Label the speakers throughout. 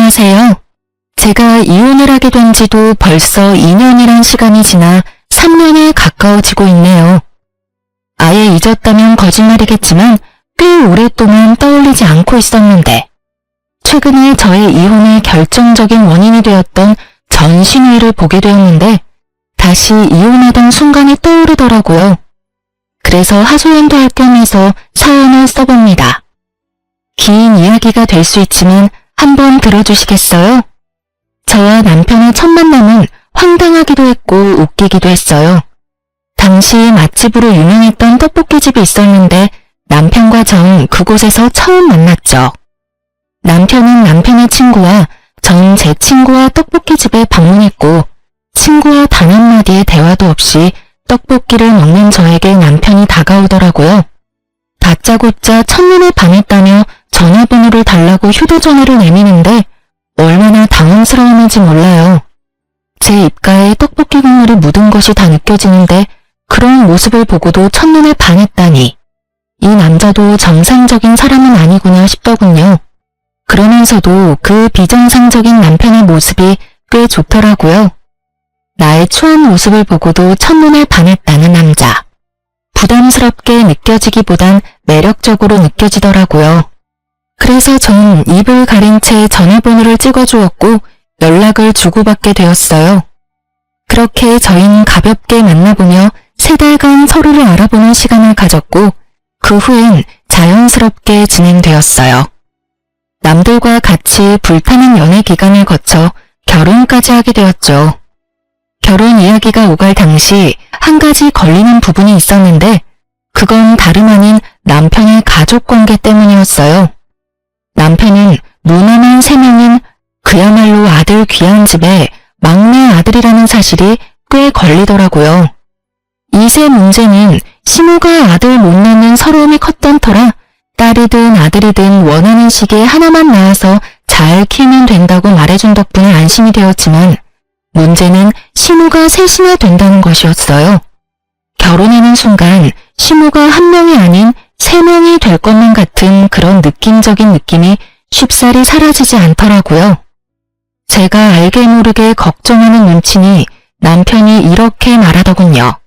Speaker 1: 안녕하세요. 제가 이혼을 하게 된 지도 벌써 2년이란 시간이 지나 3년에 가까워지고 있네요. 아예 잊었다면 거짓말이겠지만 꽤 오랫동안 떠올리지 않고 있었는데 최근에 저의 이혼의 결정적인 원인이 되었던 전신회를 보게 되었는데 다시 이혼하던 순간이 떠오르더라고요. 그래서 하소연도 할 겸해서 사연을 써봅니다. 긴 이야기가 될 수 있지만 한번 들어주시겠어요? 저와 남편의 첫 만남은 황당하기도 했고 웃기기도 했어요. 당시 맛집으로 유명했던 떡볶이집이 있었는데 남편과 전 그곳에서 처음 만났죠. 남편은 남편의 친구와 전 제 친구와 떡볶이집에 방문했고 친구와 단 한마디의 대화도 없이 떡볶이를 먹는 저에게 남편이 다가오더라고요. 다짜고짜 첫눈에 반했다며 전화번호를 달라고 휴대전화를 내미는데 얼마나 당황스러웠는지 몰라요. 제 입가에 떡볶이 국물이 묻은 것이 다 느껴지는데 그런 모습을 보고도 첫눈에 반했다니 이 남자도 정상적인 사람은 아니구나 싶더군요. 그러면서도 그 비정상적인 남편의 모습이 꽤 좋더라고요. 나의 추한 모습을 보고도 첫눈에 반했다는 남자. 부담스럽게 느껴지기보단 매력적으로 느껴지더라고요. 그래서 전 입을 가린 채 전화번호를 찍어주었고 연락을 주고받게 되었어요. 그렇게 저희는 가볍게 만나보며 3달간 서로를 알아보는 시간을 가졌고 그 후엔 자연스럽게 진행되었어요. 남들과 같이 불타는 연애 기간을 거쳐 결혼까지 하게 되었죠. 결혼 이야기가 오갈 당시 한 가지 걸리는 부분이 있었는데 그건 다름 아닌 남편의 가족관계 때문이었어요. 남편은 누나만 3명인 그야말로 아들 귀한 집에 막내 아들이라는 사실이 꽤 걸리더라고요. 이세 문제는 시모가 아들 못 낳는 서러움이 컸던 터라 딸이든 아들이든 원하는 시기에 하나만 낳아서 잘 키우면 된다고 말해준 덕분에 안심이 되었지만 문제는 시모가 셋이나 된다는 것이었어요. 결혼하는 순간 시모가 1명이 아닌 3명이 될 것만 같은 그런 느낌적인 느낌이 쉽사리 사라지지 않더라고요. 제가 알게 모르게 걱정하는 눈치니 남편이 이렇게 말하더군요.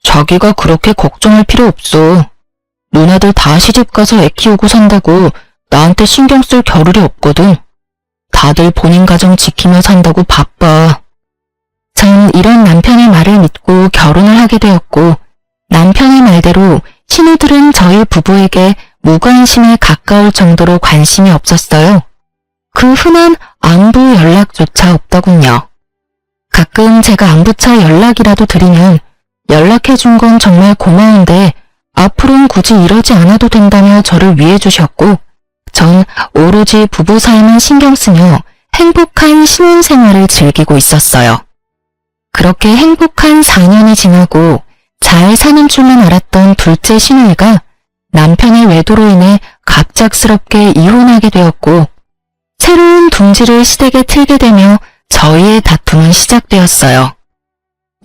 Speaker 1: 자기가 그렇게 걱정할 필요 없어. 누나들 다 시집가서 애 키우고 산다고 나한테 신경 쓸 겨를이 없거든. 다들 본인 가정 지키며 산다고 바빠. 전 이런 남편의 말을 믿고 결혼을 하게 되었고 남편의 말대로 신우들은 저희 부부에게 무관심에 가까울 정도로 관심이 없었어요. 그 흔한 안부 연락조차 없더군요. 가끔 제가 안부차 연락이라도 드리면 연락해준 건 정말 고마운데 앞으로는 굳이 이러지 않아도 된다며 저를 위해 주셨고 전 오로지 부부 사이만 신경 쓰며 행복한 신혼생활을 즐기고 있었어요. 그렇게 행복한 4년이 지나고 잘 사는 줄만 알았던 둘째 시누이가 남편의 외도로 인해 갑작스럽게 이혼하게 되었고 새로운 둥지를 시댁에 틀게 되며 저희의 다툼은 시작되었어요.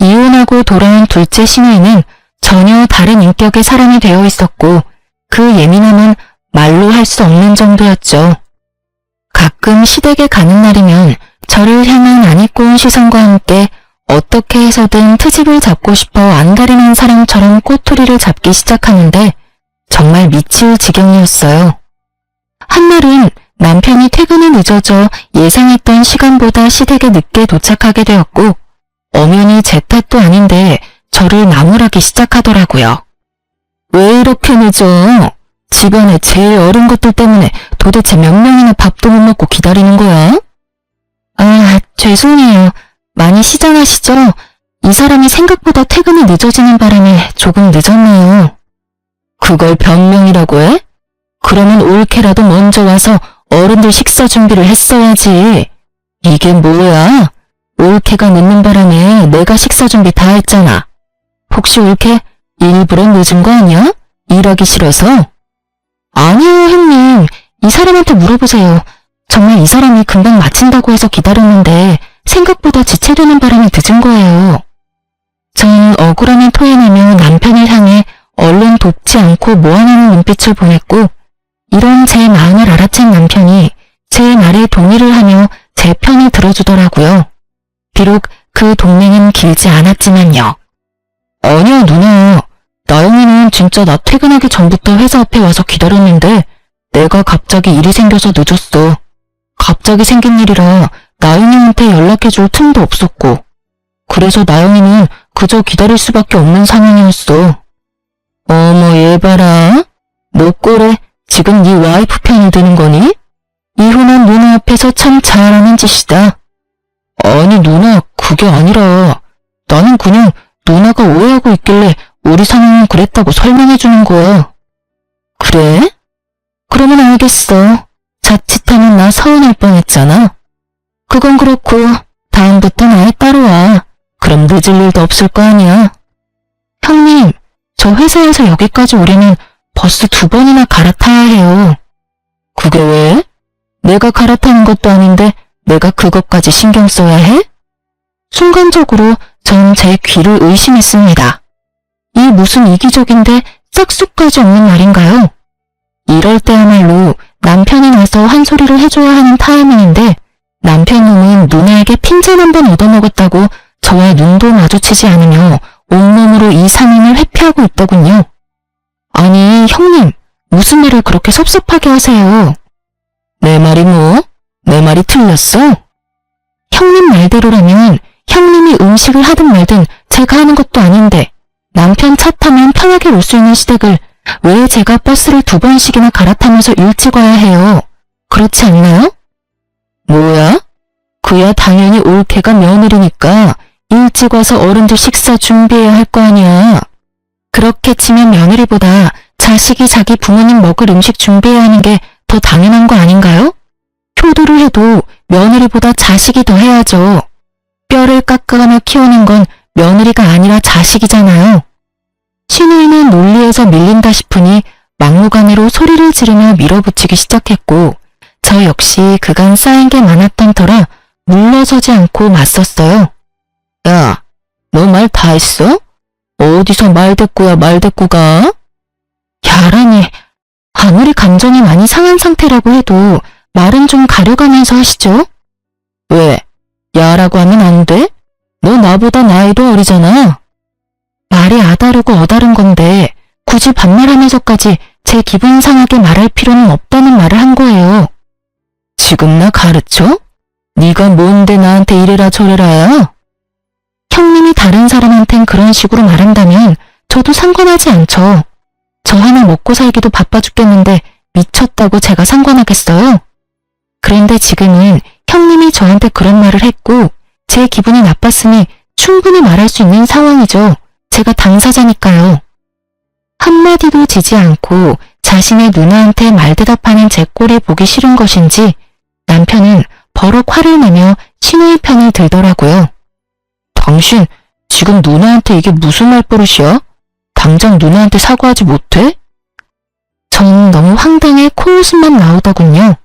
Speaker 1: 이혼하고 돌아온 둘째 시누이는 전혀 다른 인격의 사람이 되어 있었고 그 예민함은 말로 할 수 없는 정도였죠. 가끔 시댁에 가는 날이면 저를 향한 안 입고 온 시선과 함께 어떻게 해서든 트집을 잡고 싶어 안달이난 사람처럼 꼬투리를 잡기 시작하는데 정말 미칠 지경이었어요. 한날은 남편이 퇴근이 늦어져 예상했던 시간보다 시댁에 늦게 도착하게 되었고 엄연히 제 탓도 아닌데 저를 나무라기 시작하더라고요. 왜 이렇게 늦어? 집안에 제일 어린 것들 때문에 도대체 몇 명이나 밥도 못 먹고 기다리는 거야? 아, 죄송해요. 많이 시장하시죠? 이 사람이 생각보다 퇴근이 늦어지는 바람에 조금 늦었네요. 그걸 변명이라고 해? 그러면 올케라도 먼저 와서 어른들 식사 준비를 했어야지. 이게 뭐야? 올케가 늦는 바람에 내가 식사 준비 다 했잖아. 혹시 올케 일부러 늦은 거 아니야? 일하기 싫어서? 아니에요, 형님. 이 사람한테 물어보세요. 정말 이 사람이 금방 마친다고 해서 기다렸는데 생각보다 지체되는 바람에 늦은 거예요. 전 억울함을 토해내며 남편을 향해 얼른 돕지 않고 모아내는 눈빛을 보냈고 이런 제 마음을 알아챈 남편이 제 말에 동의를 하며 제 편을 들어주더라고요. 비록 그 동맹은 길지 않았지만요. 아니야, 누나. 나영이는 진짜 나 퇴근하기 전부터 회사 앞에 와서 기다렸는데 내가 갑자기 일이 생겨서 늦었어. 갑자기 생긴 일이라 나영이한테 연락해줄 틈도 없었고 그래서 나영이는 그저 기다릴 수밖에 없는 상황이었어. 어머, 얘 봐라. 너 꼴에 지금 네 와이프 편을 드는 거니? 이혼한 누나 앞에서 참 잘하는 짓이다. 아니, 누나, 그게 아니라 나는 그냥 누나가 오해하고 있길래 우리 상황은 그랬다고 설명해주는 거야. 그래? 그러면 알겠어. 자칫하면 나 서운할 뻔했잖아. 그건 그렇고 다음부턴 아예 따라와. 그럼 늦을 일도 없을 거 아니야. 형님, 저 회사에서 여기까지 오려면 버스 2번이나 갈아타야 해요. 그게 왜? 내가 갈아타는 것도 아닌데 내가 그것까지 신경 써야 해? 순간적으로 전 제 귀를 의심했습니다. 이 무슨 이기적인데 짝수까지 없는 말인가요? 이럴 때야말로 남편이 나서 한 소리를 해줘야 하는 타이밍인데 남편놈은 누나에게 핀잔 한 번 얻어먹었다고 저와 눈도 마주치지 않으며 온몸으로 이 상황을 회피하고 있더군요. 아니, 형님, 무슨 말을 그렇게 섭섭하게 하세요? 내 말이 뭐? 내 말이 틀렸어? 형님 말대로라면 형님이 음식을 하든 말든 제가 하는 것도 아닌데 남편 차 타면 편하게 올 수 있는 시댁을 왜 제가 버스를 2번씩이나 갈아타면서 일찍 와야 해요? 그렇지 않나요? 뭐야? 그야 당연히 올케가 며느리니까 일찍 와서 어른들 식사 준비해야 할 거 아니야. 그렇게 치면 며느리보다 자식이 자기 부모님 먹을 음식 준비해야 하는 게 더 당연한 거 아닌가요? 효도를 해도 며느리보다 자식이 더 해야죠. 뼈를 깎아가며 키우는 건 며느리가 아니라 자식이잖아요. 시누이는 논리에서 밀린다 싶으니 막무가내로 소리를 지르며 밀어붙이기 시작했고 저 역시 그간 쌓인 게 많았던 터라 물러서지 않고 맞섰어요. 야, 너 말 다 했어? 어디서 말대꾸야 말대꾸가? 야라니, 아무리 감정이 많이 상한 상태라고 해도 말은 좀 가려가면서 하시죠? 왜? 야라고 하면 안 돼? 너 나보다 나이도 어리잖아. 말이 아다르고 어다른 건데 굳이 반말하면서까지 제 기분 상하게 말할 필요는 없다는 말을 한 거예요. 지금 나 가르쳐? 네가 뭔데 나한테 이래라 저래라야? 형님이 다른 사람한텐 그런 식으로 말한다면 저도 상관하지 않죠. 저 하나 먹고 살기도 바빠 죽겠는데 미쳤다고 제가 상관하겠어요? 그런데 지금은 형님이 저한테 그런 말을 했고 제 기분이 나빴으니 충분히 말할 수 있는 상황이죠. 제가 당사자니까요. 한마디도 지지 않고 자신의 누나한테 말대답하는 제 꼴이 보기 싫은 것인지 남편은 버럭 화를 내며 시누이 편을 들더라고요. 당신 지금 누나한테 이게 무슨 말버릇이야? 당장 누나한테 사과하지 못해? 전 너무 황당해 코웃음만 나오더군요.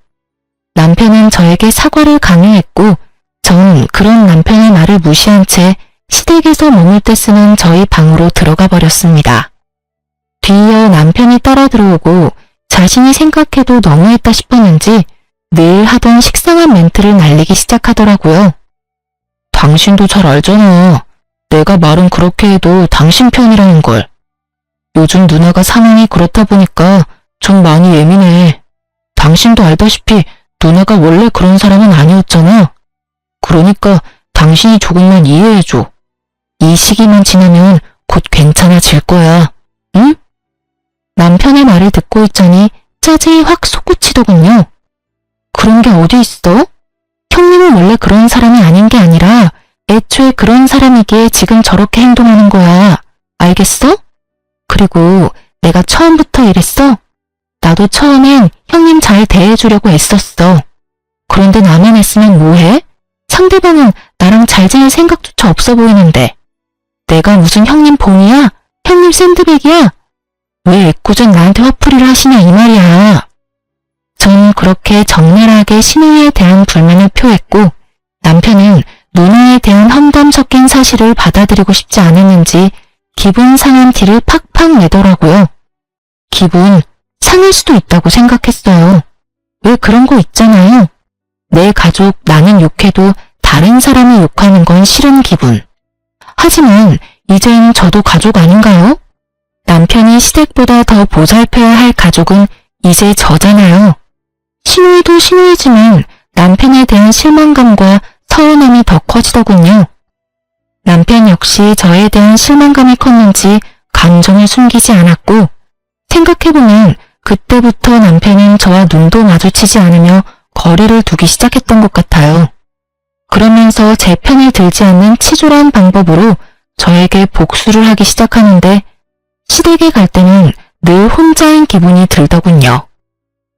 Speaker 1: 남편은 저에게 사과를 강요했고 전 그런 남편의 말을 무시한 채 시댁에서 머물 때 쓰는 저희 방으로 들어가 버렸습니다. 뒤이어 남편이 따라 들어오고 자신이 생각해도 너무했다 싶었는지 늘 하던 식상한 멘트를 날리기 시작하더라고요. 당신도 잘 알잖아. 내가 말은 그렇게 해도 당신 편이라는 걸. 요즘 누나가 상황이 그렇다 보니까 좀 많이 예민해. 당신도 알다시피 누나가 원래 그런 사람은 아니었잖아. 그러니까 당신이 조금만 이해해줘. 이 시기만 지나면 곧 괜찮아질 거야. 응? 남편의 말을 듣고 있자니 짜증이 확 솟구치더군요. 그런 게 어디 있어? 형님은 원래 그런 사람이 아닌 게 아니라 애초에 그런 사람이기에 지금 저렇게 행동하는 거야. 알겠어? 그리고 내가 처음부터 이랬어? 나도 처음엔 형님 잘 대해주려고 애썼어. 그런데 나만 애쓰면 뭐해? 상대방은 나랑 잘 지낼 생각조차 없어 보이는데. 내가 무슨 형님 봉이야? 형님 샌드백이야? 왜 애꿎은 나한테 화풀이를 하시냐 이 말이야. 전 그렇게 적나라하게 시누이에 대한 불만을 표했고 남편은 누나에 대한 험담 섞인 사실을 받아들이고 싶지 않았는지 기분 상한 티를 팍팍 내더라고요. 기분 상할 수도 있다고 생각했어요. 왜 그런 거 있잖아요. 내 가족 나는 욕해도 다른 사람이 욕하는 건 싫은 기분. 하지만 이젠 저도 가족 아닌가요? 남편이 시댁보다 더 보살펴야 할 가족은 이제 저잖아요. 신우이도 신우이지만 남편에 대한 실망감과 서운함이 더 커지더군요. 남편 역시 저에 대한 실망감이 컸는지 감정을 숨기지 않았고, 생각해보면 그때부터 남편은 저와 눈도 마주치지 않으며 거리를 두기 시작했던 것 같아요. 그러면서 제 편을 들지 않는 치졸한 방법으로 저에게 복수를 하기 시작하는데, 시댁에 갈 때는 늘 혼자인 기분이 들더군요.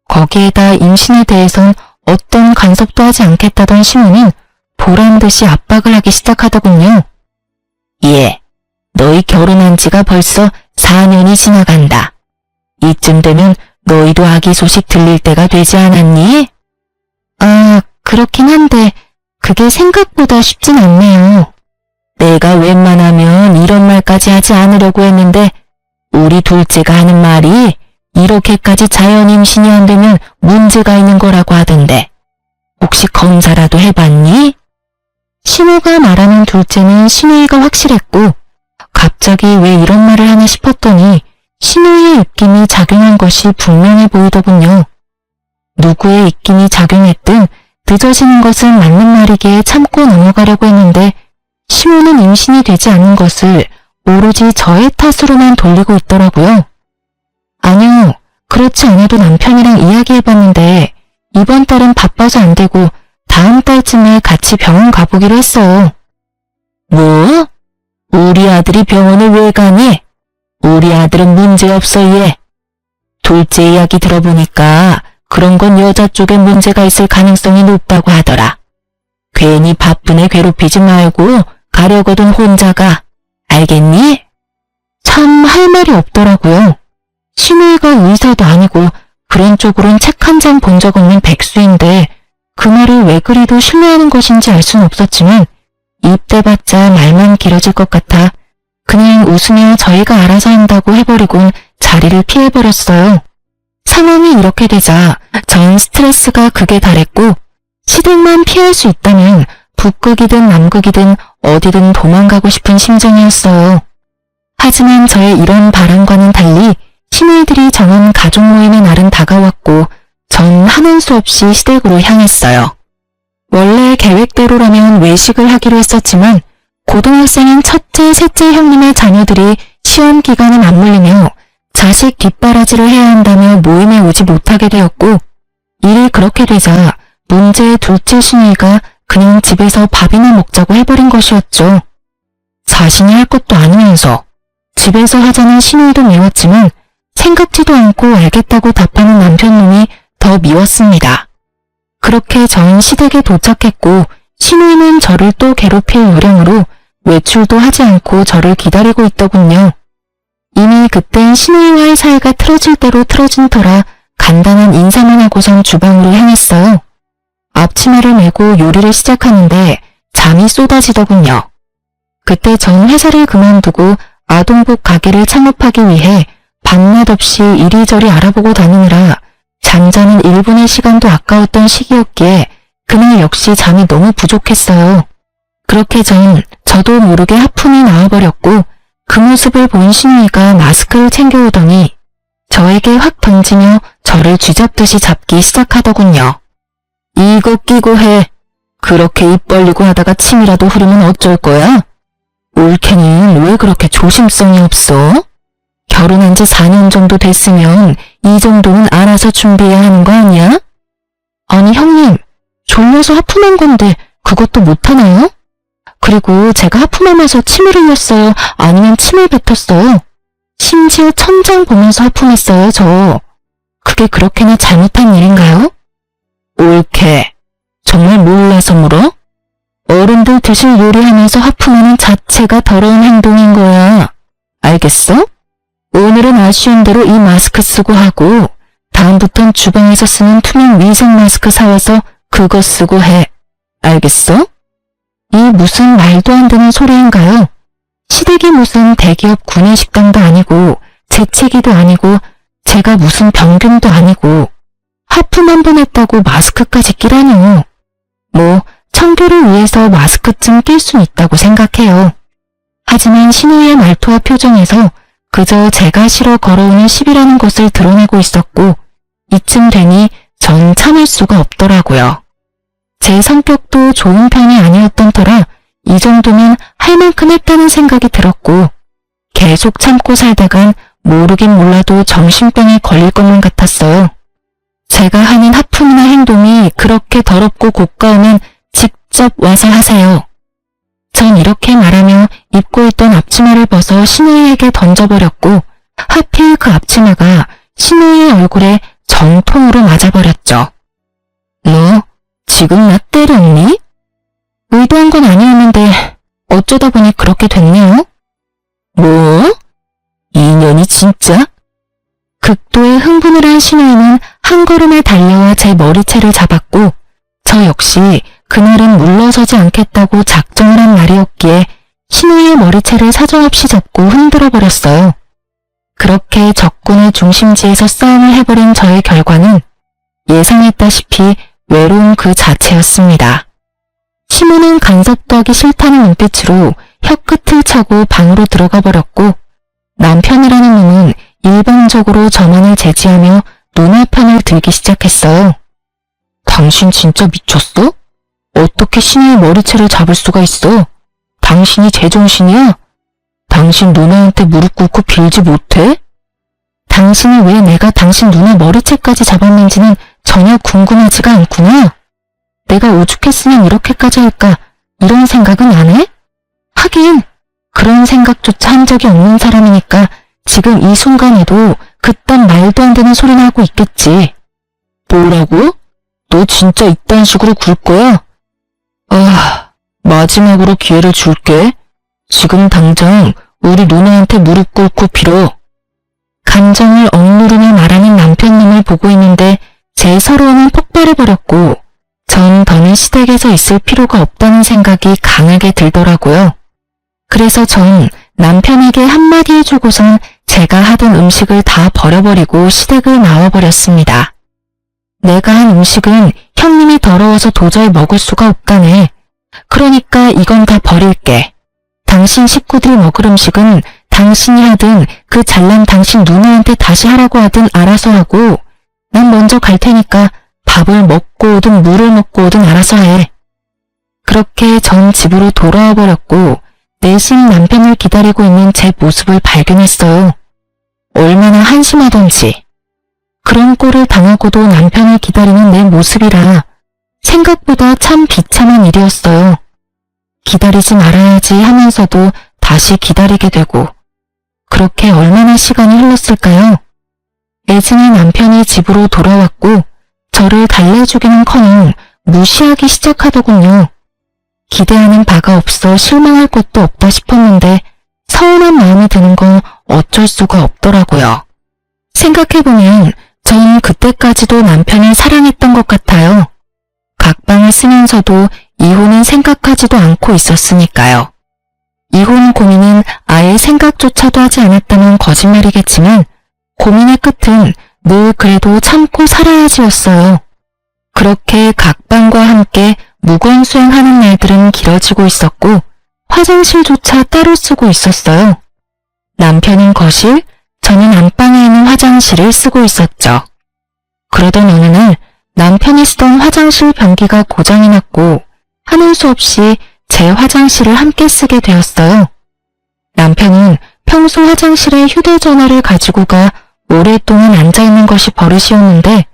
Speaker 1: 거기에다 임신에 대해선 어떤 간섭도 하지 않겠다던 시모는 보란듯이 압박을 하기 시작하더군요. 예, 너희 결혼한 지가 벌써 4년이 지나간다. 이쯤 되면 너희도 아기 소식 들릴 때가 되지 않았니? 아, 그렇긴 한데 그게 생각보다 쉽진 않네요. 내가 웬만하면 이런 말까지 하지 않으려고 했는데 우리 둘째가 하는 말이 이렇게까지 자연 임신이 안 되면 문제가 있는 거라고 하던데 혹시 검사라도 해봤니? 신우가 말하는 둘째는 신우이가 확실했고 갑자기 왜 이런 말을 하나 싶었더니 신우이의 입김이 작용한 것이 분명해 보이더군요. 누구의 입김이 작용했든 늦어지는 것은 맞는 말이기에 참고 넘어가려고 했는데 신우는 임신이 되지 않는 것을 오로지 저의 탓으로만 돌리고 있더라고요. 아니요, 그렇지 않아도 남편이랑 이야기해봤는데 이번 달은 바빠서 안 되고 다음 달쯤에 같이 병원 가보기로 했어요. 뭐? 우리 아들이 병원을 왜 가니? 우리 아들은 문제없어 얘. 둘째 이야기 들어보니까 그런 건 여자 쪽에 문제가 있을 가능성이 높다고 하더라. 괜히 바쁜 애 괴롭히지 말고 가려거든 혼자 가. 알겠니? 참 할 말이 없더라고요. 신우이가 의사도 아니고 그런 쪽으론 책 한 장 본 적 없는 백수인데 그 말을 왜 그리도 신뢰하는 것인지 알 수는 없었지만 입 대봤자 말만 길어질 것 같아 그냥 웃으며 저희가 알아서 한다고 해버리곤 자리를 피해버렸어요. 상황이 이렇게 되자 전 스트레스가 극에 달했고 시댁만 피할 수 있다면 북극이든 남극이든 어디든 도망가고 싶은 심정이었어요. 하지만 저의 이런 바람과는 달리 시누이들이 정한 가족 모임의 날은 다가왔고 전 하는 수 없이 시댁으로 향했어요. 원래 계획대로라면 외식을 하기로 했었지만 고등학생인 첫째, 셋째 형님의 자녀들이 시험 기간을 맞물리며 자식 뒷바라지를 해야 한다며 모임에 오지 못하게 되었고 일이 그렇게 되자 문제의 둘째 시누이가 그냥 집에서 밥이나 먹자고 해버린 것이었죠. 자신이 할 것도 아니면서 집에서 하자는 시누이도 미웠지만 생각지도 않고 알겠다고 답하는 남편놈이 더 미웠습니다. 그렇게 전 시댁에 도착했고 시누이는 저를 또 괴롭힐 요령으로 외출도 하지 않고 저를 기다리고 있더군요. 이미 그땐 시누이와의 사이가 틀어질 대로 틀어진 터라 간단한 인사만 하고선 주방으로 향했어요. 앞치마를 메고 요리를 시작하는데 잠이 쏟아지더군요. 그때 전 회사를 그만두고 아동복 가게를 창업하기 위해 밤낮 없이 이리저리 알아보고 다니느라 잠자는 1분의 시간도 아까웠던 시기였기에 그날 역시 잠이 너무 부족했어요. 그렇게 저도 모르게 하품이 나와버렸고 그 모습을 본 신우이가 마스크를 챙겨오더니 저에게 확 던지며 저를 쥐잡듯이 잡기 시작하더군요. 이거 끼고 해. 그렇게 입 벌리고 하다가 침이라도 흐르면 어쩔 거야? 올케는 왜 그렇게 조심성이 없어? 결혼한 지 4년 정도 됐으면 이 정도는 알아서 준비해야 하는 거 아니야? 아니 형님, 졸려서 하품한 건데 그것도 못하나요? 그리고 제가 하품하면서 침을 흘렸어요? 아니면 침을 뱉었어요? 심지어 천장 보면서 하품했어요, 저. 그게 그렇게나 잘못한 일인가요? 올케, 정말 몰라서 물어? 어른들 드실 요리하면서 하품하는 자체가 더러운 행동인 거야. 알겠어? 오늘은 아쉬운 대로 이 마스크 쓰고 하고 다음부턴 주방에서 쓰는 투명 위생 마스크 사와서 그거 쓰고 해. 알겠어? 이 무슨 말도 안 되는 소리인가요? 시댁이 무슨 대기업 구내식당도 아니고 재채기도 아니고 제가 무슨 병균도 아니고 하품 한 번 했다고 마스크까지 끼라뇨. 그래서 마스크쯤 낄 순 있다고 생각해요. 하지만 신우이의 말투와 표정에서 그저 제가 싫어 걸어오는 시비라는 것을 드러내고 있었고 이쯤 되니 전 참을 수가 없더라고요. 제 성격도 좋은 편이 아니었던 터라 이 정도면 할 만큼 했다는 생각이 들었고 계속 참고 살다간 모르긴 몰라도 정신병에 걸릴 것만 같았어요. 제가 하는 하품이나 행동이 그렇게 더럽고 고가우면 직접 와서 하세요. 전 이렇게 말하며 입고 있던 앞치마를 벗어 신우이에게 던져버렸고 하필 그 앞치마가 신우이의 얼굴에 정통으로 맞아버렸죠. 너 지금 나 때렸니? 의도한 건 아니었는데 어쩌다 보니 그렇게 됐네요. 뭐? 이년이 진짜? 극도의 흥분을 한 신우이는 한 걸음에 달려와 제 머리채를 잡았고 저 역시 그날은 물러서지 않겠다고 작정을 한 날이었기에 신우이의 머리채를 사정없이 잡고 흔들어 버렸어요. 그렇게 적군의 중심지에서 싸움을 해버린 저의 결과는 예상했다시피 외로움 그 자체였습니다. 시모는 간섭도 하기 싫다는 눈빛으로 혀끝을 차고 방으로 들어가 버렸고 남편이라는 놈은 일방적으로 저만을 제지하며 눈화편을 들기 시작했어요. 당신 진짜 미쳤어? 어떻게 신우의 머리채를 잡을 수가 있어? 당신이 제정신이야? 당신 누나한테 무릎 꿇고 빌지 못해? 당신이 왜 내가 당신 누나 머리채까지 잡았는지는 전혀 궁금하지가 않구나. 내가 오죽했으면 이렇게까지 할까 이런 생각은 안 해? 하긴 그런 생각조차 한 적이 없는 사람이니까 지금 이 순간에도 그딴 말도 안 되는 소리나 하고 있겠지. 뭐라고? 너 진짜 이딴 식으로 굴 거야? 마지막으로 기회를 줄게. 지금 당장 우리 누나한테 무릎 꿇고 빌어. 감정을 억누르며 말하는 남편님을 보고 있는데 제 서러움은 폭발해버렸고 전 더는 시댁에서 있을 필요가 없다는 생각이 강하게 들더라고요. 그래서 전 남편에게 한마디 해주고선 제가 하던 음식을 다 버려버리고 시댁을 나와버렸습니다. 내가 한 음식은 형님이 더러워서 도저히 먹을 수가 없다네. 그러니까 이건 다 버릴게. 당신 식구들이 먹을 음식은 당신이 하든 그 잘난 당신 누나한테 다시 하라고 하든 알아서 하고 난 먼저 갈 테니까 밥을 먹고 오든 물을 먹고 오든 알아서 해. 그렇게 전 집으로 돌아와 버렸고 내심 남편을 기다리고 있는 제 모습을 발견했어요. 얼마나 한심하던지. 그런 꼴을 당하고도 남편을 기다리는 내 모습이라 생각보다 참 비참한 일이었어요. 기다리지 말아야지 하면서도 다시 기다리게 되고 그렇게 얼마나 시간이 흘렀을까요? 애증의 남편이 집으로 돌아왔고 저를 달래주기는커녕 무시하기 시작하더군요. 기대하는 바가 없어 실망할 것도 없다 싶었는데 서운한 마음이 드는 건 어쩔 수가 없더라고요. 생각해보면 전 그때까지도 남편을 사랑했던 것 같아요. 각방을 쓰면서도 이혼은 생각하지도 않고 있었으니까요. 이혼 고민은 아예 생각조차도 하지 않았다면 거짓말이겠지만 고민의 끝은 늘 그래도 참고 살아야지였어요. 그렇게 각방과 함께 무건수행하는 날들은 길어지고 있었고 화장실조차 따로 쓰고 있었어요. 남편은 거실, 저는 안방에 있는 화장실을 쓰고 있었죠. 그러던 어느 날 남편이 쓰던 화장실 변기가 고장이 났고 하는 수 없이 제 화장실을 함께 쓰게 되었어요. 남편은 평소 화장실에 휴대전화를 가지고 가 오랫동안 앉아있는 것이 버릇이었는데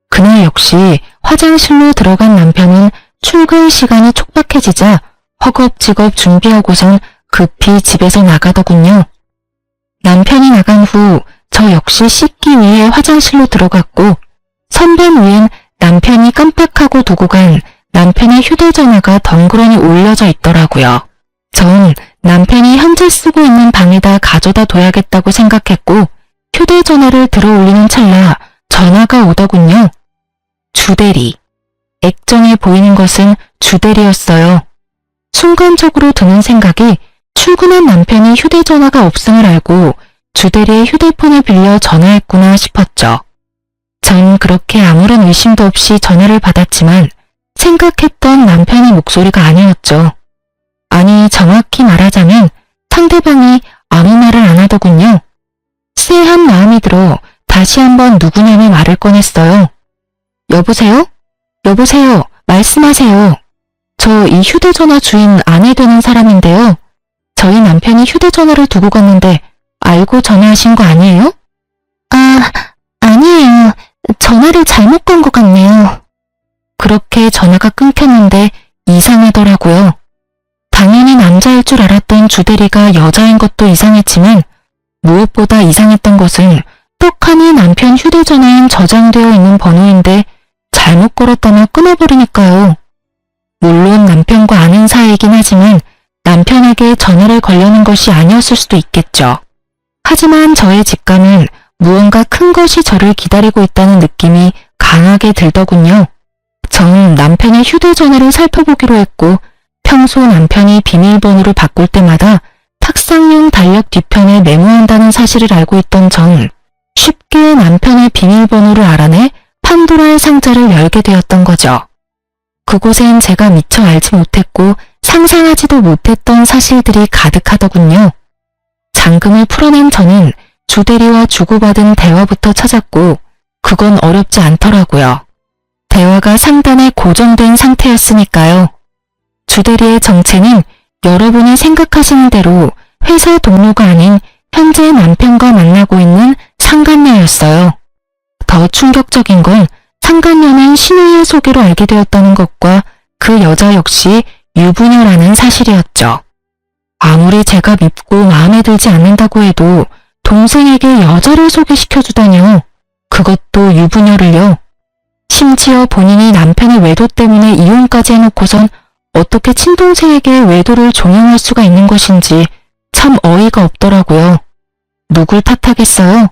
Speaker 1: 그날 역시 화장실로 들어간 남편은 출근 시간이 촉박해지자 허겁지겁 준비하고선 급히 집에서 나가더군요. 남편이 나간 후 저 역시 씻기 위해 화장실로 들어갔고 선반 위엔 남편이 깜빡하고 두고 간 남편의 휴대전화가 덩그러니 올려져 있더라고요. 전 남편이 현재 쓰고 있는 방에다 가져다 둬야겠다고 생각했고 휴대전화를 들어 올리는 찰나 전화가 오더군요. 주대리. 액정에 보이는 것은 주대리였어요. 순간적으로 드는 생각이 출근한 남편이 휴대전화가 없음을 알고 주대리의 휴대폰을 빌려 전화했구나 싶었죠. 전 그렇게 아무런 의심도 없이 전화를 받았지만 생각했던 남편의 목소리가 아니었죠. 아니, 정확히 말하자면 상대방이 아무 말을 안 하더군요. 쎄한 마음이 들어 다시 한번 누구냐며 말을 꺼냈어요. 여보세요? 여보세요? 말씀하세요. 저 이 휴대전화 주인 아내 되는 사람인데요. 저희 남편이 휴대전화를 두고 갔는데 알고 전화하신 거 아니에요? 아, 아니에요. 전화를 잘못 건 것 같네요. 그렇게 전화가 끊겼는데 이상하더라고요. 당연히 남자일 줄 알았던 주대리가 여자인 것도 이상했지만 무엇보다 이상했던 것은 떡하니 남편 휴대전화엔 저장되어 있는 번호인데 잘못 걸었다며 끊어버리니까요. 물론 남편과 아는 사이이긴 하지만 남편에게 전화를 걸려는 것이 아니었을 수도 있겠죠. 하지만 저의 직감은 무언가 큰 것이 저를 기다리고 있다는 느낌이 강하게 들더군요. 전 남편의 휴대전화를 살펴보기로 했고 평소 남편이 비밀번호를 바꿀 때마다 탁상용 달력 뒤편에 메모한다는 사실을 알고 있던 전 쉽게 남편의 비밀번호를 알아내 판도라의 상자를 열게 되었던 거죠. 그곳엔 제가 미처 알지 못했고 상상하지도 못했던 사실들이 가득하더군요. 잠금을 풀어낸 저는 주대리와 주고받은 대화부터 찾았고 그건 어렵지 않더라고요. 대화가 상단에 고정된 상태였으니까요. 주대리의 정체는 여러분이 생각하시는 대로 회사 동료가 아닌 현재 남편과 만나고 있는 상간녀였어요. 더 충격적인 건 상간녀는 신우이의 소개로 알게 되었다는 것과 그 여자 역시 유부녀라는 사실이었죠. 아무리 제가 밉고 마음에 들지 않는다고 해도 동생에게 여자를 소개시켜주다니요. 그것도 유부녀를요. 심지어 본인이 남편의 외도 때문에 이혼까지 해놓고선 어떻게 친동생에게 외도를 종용할 수가 있는 것인지 참 어이가 없더라고요. 누굴 탓하겠어요?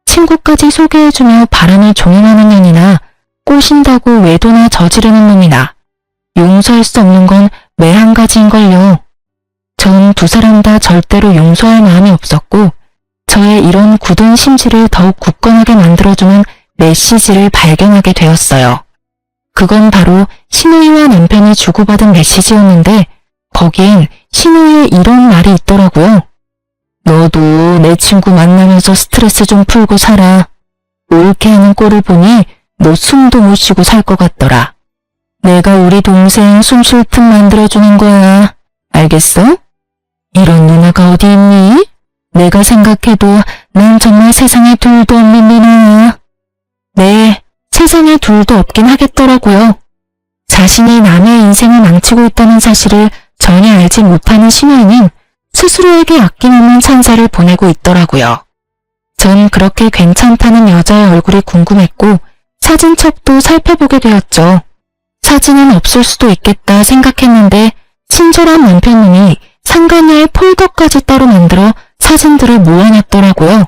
Speaker 1: 친구까지 소개해주며 바람을 종용하는 년이나 꼬신다고 외도나 저지르는 놈이나 용서할 수 없는 건 매 한 가지인걸요. 전 두 사람 다 절대로 용서할 마음이 없었고 저의 이런 굳은 심지를 더욱 굳건하게 만들어주는 메시지를 발견하게 되었어요. 그건 바로 신우이와 남편이 주고받은 메시지였는데 거기엔 신우이의 이런 말이 있더라고요. 너도 내 친구 만나면서 스트레스 좀 풀고 살아. 옳게 하는 꼴을 보니 너 숨도 못 쉬고 살 것 같더라. 내가 우리 동생 숨 쉴 틈 만들어주는 거야. 알겠어? 이런 누나가 어디 있니? 내가 생각해도 난 정말 세상에 둘도 없는 누나야. 네, 세상에 둘도 없긴 하겠더라고요. 자신이 남의 인생을 망치고 있다는 사실을 전혀 알지 못하는 신우이는 스스로에게 아낌없는 찬사를 보내고 있더라고요. 전 그렇게 괜찮다는 여자의 얼굴이 궁금했고 사진첩도 살펴보게 되었죠. 사진은 없을 수도 있겠다 생각했는데 친절한 남편님이 상간녀의 폴더까지 따로 만들어 사진들을 모아놨더라고요.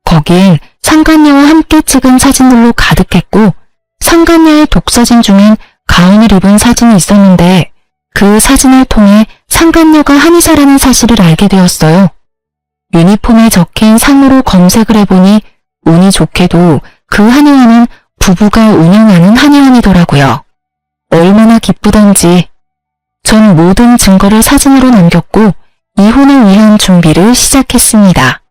Speaker 1: 거기엔 상간녀와 함께 찍은 사진들로 가득했고 상간녀의 독사진 중엔 가운을 입은 사진이 있었는데 그 사진을 통해 상간녀가 한의사라는 사실을 알게 되었어요. 유니폼에 적힌 상으로 검색을 해보니 운이 좋게도 그 한의원은 부부가 운영하는 한의원이더라고요. 얼마나 기쁘던지. 전 모든 증거를 사진으로 남겼고 이혼을 위한 준비를 시작했습니다.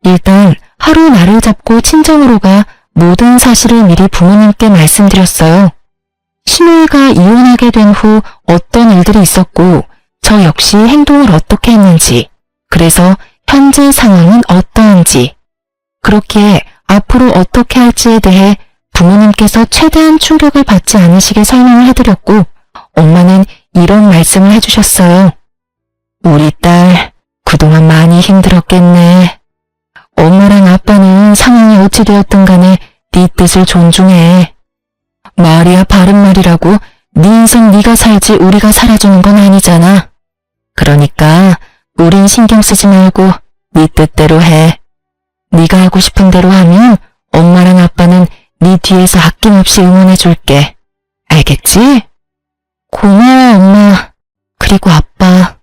Speaker 1: 일단 하루 날을 잡고 친정으로 가 모든 사실을 미리 부모님께 말씀드렸어요. 신우이가 이혼하게 된 후 어떤 일들이 있었고 저 역시 행동을 어떻게 했는지, 그래서 현재 상황은 어떠한지, 그렇기에 앞으로 어떻게 할지에 대해 부모님께서 최대한 충격을 받지 않으시게 설명을 해드렸고 엄마는 이런 말씀을 해주셨어요. 우리 딸 그동안 많이 힘들었겠네. 엄마랑 아빠는 상황이 어찌 되었든 간에 네 뜻을 존중해. 말이야 바른 말이라고 네 인생 네가 살지 우리가 살아주는 건 아니잖아. 그러니까 우린 신경 쓰지 말고 네 뜻대로 해. 네가 하고 싶은 대로 하면 엄마랑 아빠는 네 뒤에서 아낌없이 응원해줄게. 알겠지? 고마워 엄마. 그리고 아빠.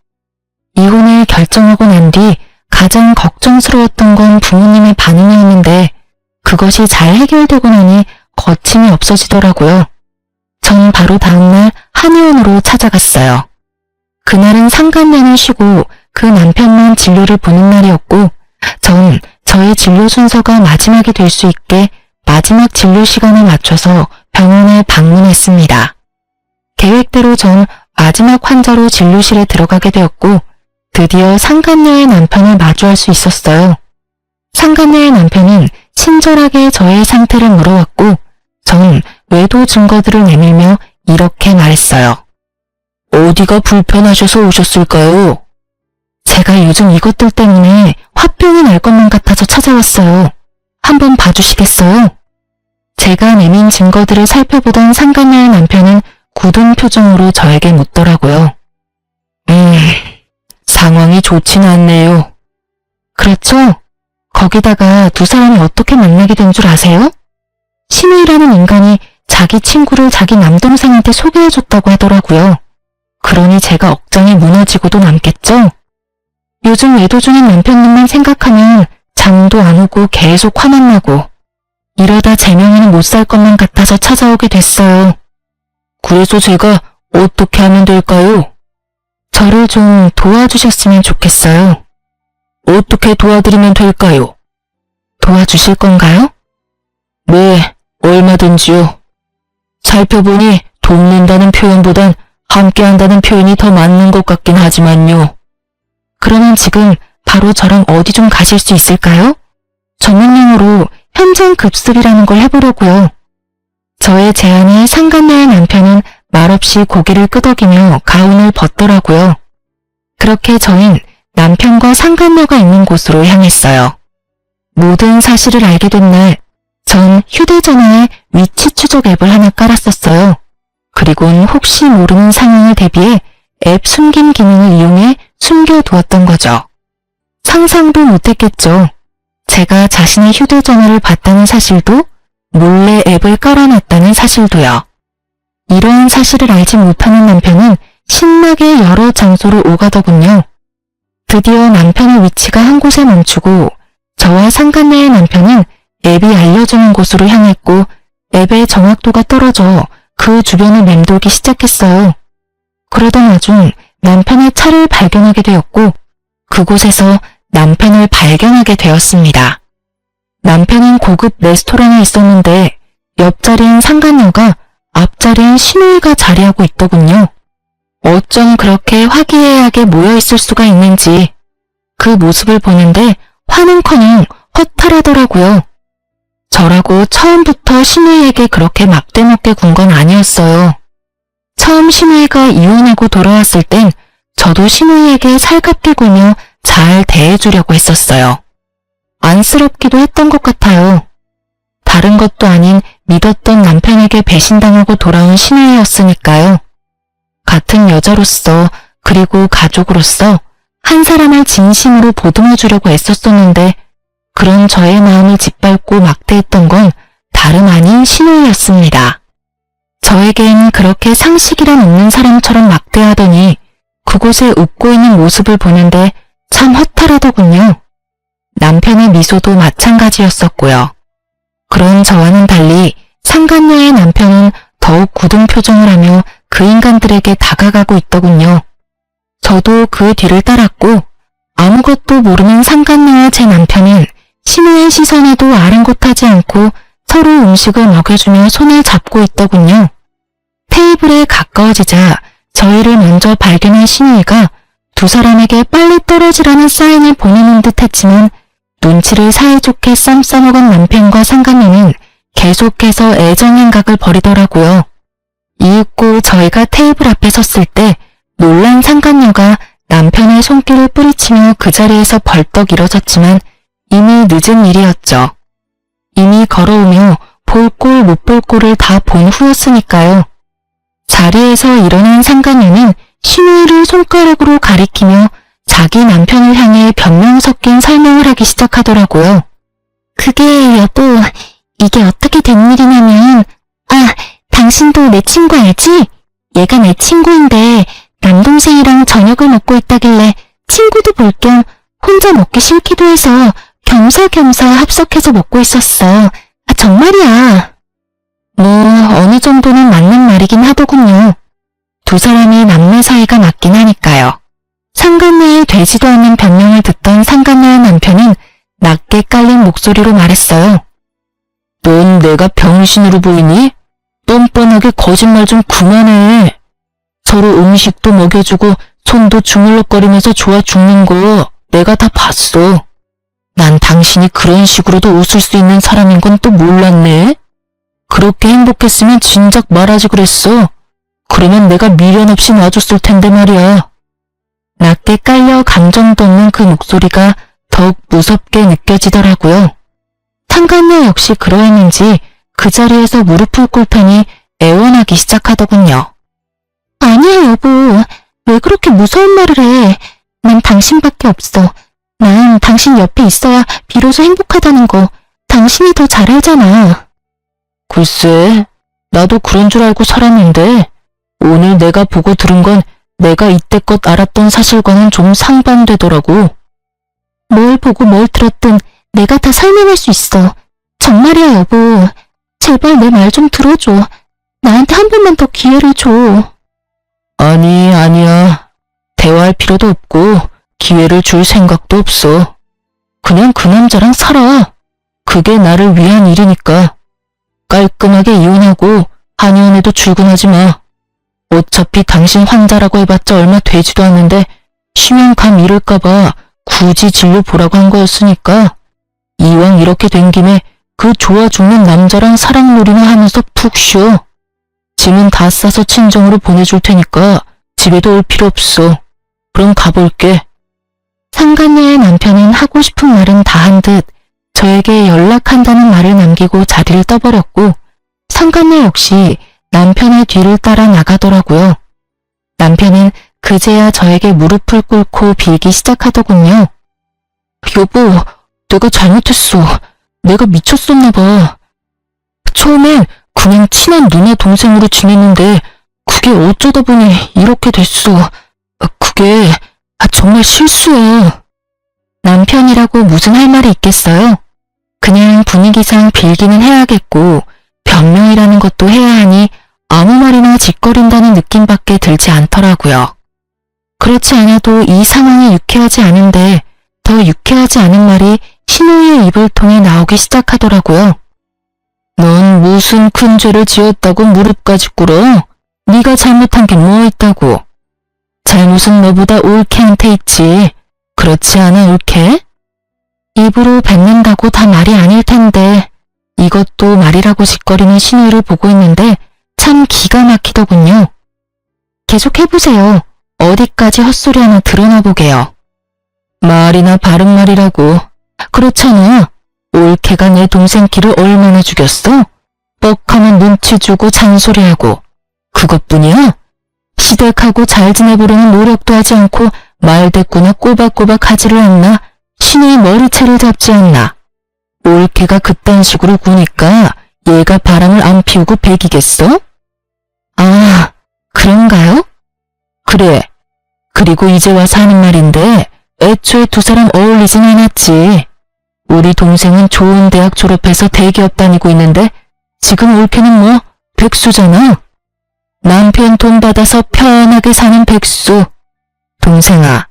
Speaker 1: 이혼을 결정하고 난 뒤 가장 걱정스러웠던 건 부모님의 반응이었는데 그것이 잘 해결되고 나니 거침이 없어지더라고요. 전 바로 다음날 한의원으로 찾아갔어요. 그날은 상간년을 쉬고 그 남편만 진료를 보는 날이었고 전 저의 진료 순서가 마지막이 될 수 있게 마지막 진료 시간에 맞춰서 병원에 방문했습니다. 계획대로 전 마지막 환자로 진료실에 들어가게 되었고 드디어 상간녀의 남편을 마주할 수 있었어요. 상간녀의 남편은 친절하게 저의 상태를 물어왔고 전 외도 증거들을 내밀며 이렇게 말했어요. 어디가 불편하셔서 오셨을까요? 제가 요즘 이것들 때문에 화병이 날 것만 같아서 찾아왔어요. 한번 봐주시겠어요? 제가 내민 증거들을 살펴보던 상간녀의 남편은 굳은 표정으로 저에게 묻더라고요. 상황이 좋진 않네요. 그렇죠? 거기다가 두 사람이 어떻게 만나게 된 줄 아세요? 신우이라는 인간이 자기 친구를 자기 남동생한테 소개해줬다고 하더라고요. 그러니 제가 억장이 무너지고도 남겠죠? 요즘 외도 중인 남편님만 생각하면 잠도 안 오고 계속 화만 나고 이러다 제명이는 못 살 것만 같아서 찾아오게 됐어요. 그래서 제가 어떻게 하면 될까요? 저를 좀 도와주셨으면 좋겠어요. 어떻게 도와드리면 될까요? 도와주실 건가요? 네, 얼마든지요. 살펴보니 돕는다는 표현보단 함께한다는 표현이 더 맞는 것 같긴 하지만요. 그러면 지금 바로 저랑 어디 좀 가실 수 있을까요? 전문용어로 현장 급습이라는 걸 해보려고요. 저의 제안에 상간녀의 남편은 말없이 고개를 끄덕이며 가운을 벗더라고요. 그렇게 저흰 남편과 상간녀가 있는 곳으로 향했어요. 모든 사실을 알게 된 날, 전 휴대전화에 위치 추적 앱을 하나 깔았었어요. 그리고는 혹시 모르는 상황을 대비해 앱 숨김 기능을 이용해 숨겨두었던 거죠. 상상도 못했겠죠. 제가 자신의 휴대전화를 봤다는 사실도 몰래 앱을 깔아놨다는 사실도요. 이러한 사실을 알지 못하는 남편은 신나게 여러 장소로 오가더군요. 드디어 남편의 위치가 한 곳에 멈추고 저와 상간녀의 남편은 앱이 알려주는 곳으로 향했고 앱의 정확도가 떨어져 그 주변을 맴돌기 시작했어요. 그러던 와중 남편의 차를 발견하게 되었고 그곳에서 남편을 발견하게 되었습니다. 남편은 고급 레스토랑에 있었는데 옆자리인 상간녀가 앞자리인 신우이가 자리하고 있더군요. 어쩜 그렇게 화기애애하게 모여있을 수가 있는지 그 모습을 보는데 화는커녕 허탈하더라고요. 저라고 처음부터 신우이에게 그렇게 막대먹게 군 건 아니었어요. 처음 신우이가 이혼하고 돌아왔을 땐 저도 신우이에게 살갑게 굴며 잘 대해주려고 했었어요. 안쓰럽기도 했던 것 같아요. 다른 것도 아닌 믿었던 남편에게 배신당하고 돌아온 신우이였으니까요. 같은 여자로서 그리고 가족으로서 한 사람을 진심으로 보듬어주려고 애썼었는데 그런 저의 마음을 짓밟고 막대했던 건 다름 아닌 신우이였습니다. 저에겐 그렇게 상식이란 없는 사람처럼 막대하더니 그곳에 웃고 있는 모습을 보는데 참 허탈하더군요. 남편의 미소도 마찬가지였었고요. 그런 저와는 달리 상간녀의 남편은 더욱 굳은 표정을 하며 그 인간들에게 다가가고 있더군요. 저도 그 뒤를 따랐고 아무것도 모르는 상간녀와 제 남편은 신우의 시선에도 아랑곳하지 않고 서로 음식을 먹여주며 손을 잡고 있더군요. 테이블에 가까워지자 저희를 먼저 발견한 신우이가 두 사람에게 빨리 떨어지라는 사인을 보내는 듯 했지만 눈치를 사이좋게 쌈 싸먹은 남편과 상간녀는 계속해서 애정행각을 벌이더라고요. 이윽고 저희가 테이블 앞에 섰을 때 놀란 상간녀가 남편의 손길을 뿌리치며 그 자리에서 벌떡 일어섰지만 이미 늦은 일이었죠. 이미 걸어오며 볼 꼴 못 볼 꼴을 다 본 후였으니까요. 자리에서 일어난 상간녀는 신우이를 손가락으로 가리키며 자기 남편을 향해 변명 섞인 설명을 하기 시작하더라고요. 그게 여보, 이게 어떻게 된 일이냐면 당신도 내 친구 알지? 얘가 내 친구인데 남동생이랑 저녁을 먹고 있다길래 친구도 볼 겸 혼자 먹기 싫기도 해서 겸사겸사 합석해서 먹고 있었어. 정말이야. 뭐 어느 정도는 맞는 말이긴 하더군요. 두 사람이 남매 사이가 맞긴 하니까요. 상간녀의 되지도 않는 변명을 듣던 상간녀의 남편은 낮게 깔린 목소리로 말했어요. 넌 내가 병신으로 보이니? 뻔뻔하게 거짓말 좀 그만해. 서로 음식도 먹여주고 손도 주물럭거리면서 좋아 죽는 거 내가 다 봤어. 난 당신이 그런 식으로도 웃을 수 있는 사람인 건 또 몰랐네. 그렇게 행복했으면 진작 말하지 그랬어. 그러면 내가 미련 없이 놔줬을 텐데 말이야. 낮게 깔려 감정도 없는 그 목소리가 더욱 무섭게 느껴지더라고요. 상간녀 역시 그러했는지 그 자리에서 무릎을 꿇더니 애원하기 시작하더군요. 아니야 여보, 왜 그렇게 무서운 말을 해. 난 당신밖에 없어. 난 당신 옆에 있어야 비로소 행복하다는 거 당신이 더 잘 알잖아. 글쎄, 나도 그런 줄 알고 살았는데 오늘 내가 보고 들은 건 내가 이때껏 알았던 사실과는 좀 상반되더라고. 뭘 보고 뭘 들었든 내가 다 설명할 수 있어. 정말이야 여보. 제발 내 말 좀 들어줘. 나한테 한 번만 더 기회를 줘. 아니야. 대화할 필요도 없고 기회를 줄 생각도 없어. 그냥 그 남자랑 살아. 그게 나를 위한 일이니까. 깔끔하게 이혼하고 한의원에도 출근하지 마. 어차피 당신 환자라고 해봤자 얼마 되지도 않는데 쉬면 감 잃을까봐 굳이 진료 보라고 한 거였으니까 이왕 이렇게 된 김에 그 좋아 죽는 남자랑 사랑놀이나 하면서 푹 쉬어. 짐은 다 싸서 친정으로 보내줄 테니까 집에도 올 필요 없어. 그럼 가볼게. 상간녀의 남편은 하고 싶은 말은 다 한 듯 저에게 연락한다는 말을 남기고 자리를 떠버렸고 상간녀 역시 남편의 뒤를 따라 나가더라고요. 남편은 그제야 저에게 무릎을 꿇고 빌기 시작하더군요. 여보, 내가 잘못했어. 내가 미쳤었나 봐. 처음엔 그냥 친한 누나 동생으로 지냈는데 그게 어쩌다 보니 이렇게 됐어. 그게 정말 실수야. 남편이라고 무슨 할 말이 있겠어요? 그냥 분위기상 빌기는 해야겠고 변명이라는 것도 해야 하니 아무 말이나 짓거린다는 느낌밖에 들지 않더라고요. 그렇지 않아도 이 상황이 유쾌하지 않은데 더 유쾌하지 않은 말이 신우이의 입을 통해 나오기 시작하더라고요. 넌 무슨 큰 죄를 지었다고 무릎까지 꿇어? 네가 잘못한 게 뭐 있다고? 잘못은 너보다 올케한테 있지. 그렇지 않아 올케? 입으로 뱉는다고 다 말이 아닐 텐데 이것도 말이라고 짓거리는 신우이를 보고 있는데 참 기가 막히더군요. 계속 해보세요. 어디까지 헛소리 하나 드러나 보게요. 말이나 바른 말이라고. 그렇잖아. 올케가 내 동생 키를 얼마나 죽였어? 뻑하면 눈치 주고 잔소리하고. 그것뿐이야? 시댁하고 잘 지내보려는 노력도 하지 않고 말대꾸나 꼬박꼬박 하지를 않나? 신의 머리채를 잡지 않나? 올케가 그딴 식으로 구니까 얘가 바람을 안 피우고 배기겠어? 아, 그런가요? 그래. 그리고 이제 와서 하는 말인데 애초에 두 사람 어울리진 않았지. 우리 동생은 좋은 대학 졸업해서 대기업 다니고 있는데 지금 올케는 뭐 백수잖아. 남편 돈 받아서 편하게 사는 백수. 동생아,